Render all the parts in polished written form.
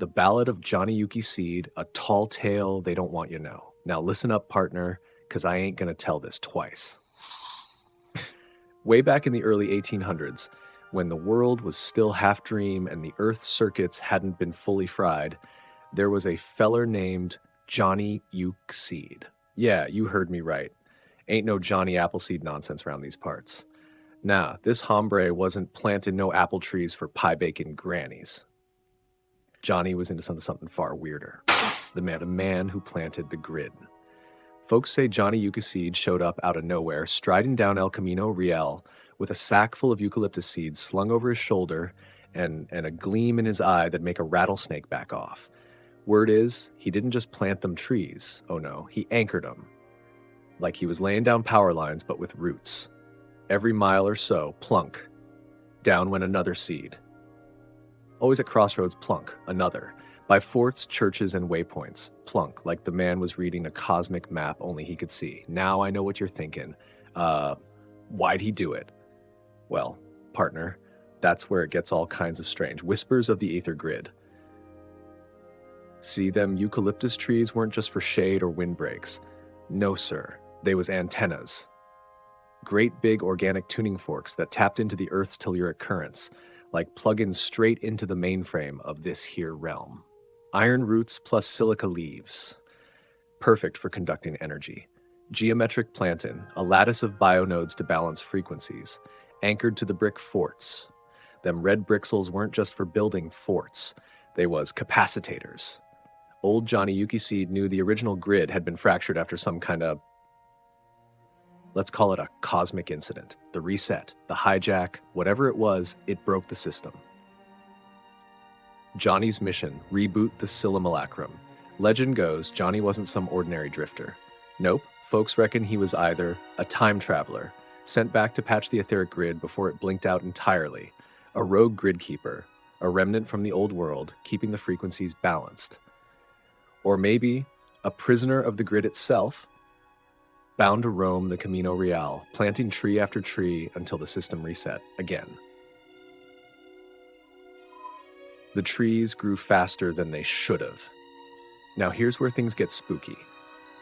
The Ballad of Johnny Euke Seed, a tall tale they don't want you to know. Now listen up, partner, because I ain't gonna tell this twice. Way back in the early 1800s, when the world was still half dream and the Earth's circuits hadn't been fully fried, there was a feller named Johnny Euke Seed. Yeah, you heard me right. Ain't no Johnny Appleseed nonsense around these parts. Nah, this hombre wasn't planting no apple trees for pie baking grannies. Johnny was into something far weirder. A man who planted the grid. Folks say Johnny Euke Seed showed up out of nowhere, striding down El Camino Real with a sack full of eucalyptus seeds slung over his shoulder and a gleam in his eye that'd make a rattlesnake back off. Word is, he didn't just plant them trees. Oh no, he anchored them. Like he was laying down power lines, but with roots. Every mile or so, plunk. Down went another seed. Always at crossroads, plunk, another. By forts, churches, and waypoints, plunk, like the man was reading a cosmic map only he could see. Now I know what you're thinking. Why'd he do it? Well, partner, that's where it gets all kinds of strange. Whispers of the ether grid. See, them eucalyptus trees weren't just for shade or windbreaks. No, sir. They was antennas. Great big organic tuning forks that tapped into the Earth's telluric currents, like plug-ins straight into the mainframe of this here realm. Iron roots plus silica leaves. Perfect for conducting energy. Geometric planting, a lattice of bionodes to balance frequencies. Anchored to the brick forts. Them red brixels weren't just for building forts. They was capacitators. Old Johnny Euke Seed knew the original grid had been fractured after some kind of, let's call it a cosmic incident. The reset, the hijack, whatever it was, it broke the system. Johnny's mission, reboot the simulacrum. Legend goes, Johnny wasn't some ordinary drifter. Nope, folks reckon he was either a time traveler, sent back to patch the etheric grid before it blinked out entirely, a rogue grid keeper, a remnant from the old world, keeping the frequencies balanced. Or maybe a prisoner of the grid itself, bound to roam the Camino Real, planting tree after tree until the system reset again. The trees grew faster than they should have. Now here's where things get spooky.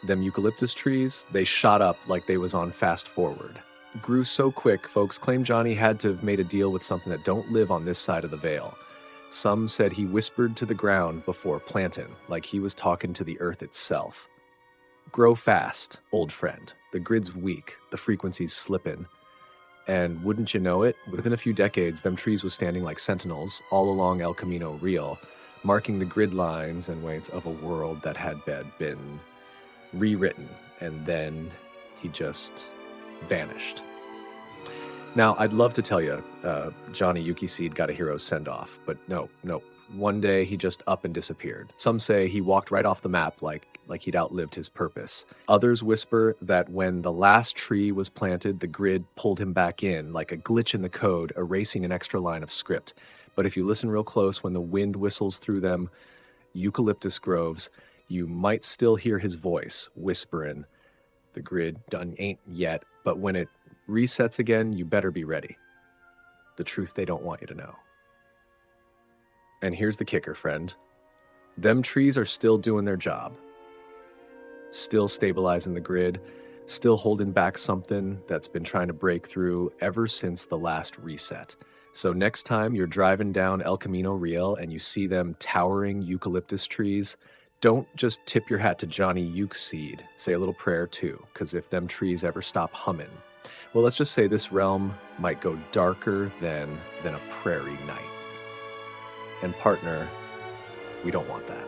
Them eucalyptus trees, they shot up like they was on fast forward. Grew so quick, folks claim Johnny had to have made a deal with something that don't live on this side of the veil. Some said he whispered to the ground before planting, like he was talking to the earth itself. Grow fast, old friend. The grid's weak, the frequency's slipping. And wouldn't you know it, within a few decades, them trees was standing like sentinels all along El Camino Real, marking the grid lines and weights of a world that had been rewritten, and then he just vanished. Now, I'd love to tell you Johnny Euke Seed got a hero's send-off, but no. One day, he just up and disappeared. Some say he walked right off the map like he'd outlived his purpose. Others whisper that when the last tree was planted, the grid pulled him back in, like a glitch in the code, erasing an extra line of script. But if you listen real close, when the wind whistles through them eucalyptus groves, you might still hear his voice whispering, "The grid done ain't yet, but when it resets again, you better be ready." The truth they don't want you to know. And here's the kicker, friend. Them trees are still doing their job. Still stabilizing the grid, still holding back something that's been trying to break through ever since the last reset. So next time you're driving down El Camino Real and you see them towering eucalyptus trees, don't just tip your hat to Johnny Euke Seed. Say a little prayer too, because if them trees ever stop humming, well, let's just say this realm might go darker than a prairie night. And partner, we don't want that.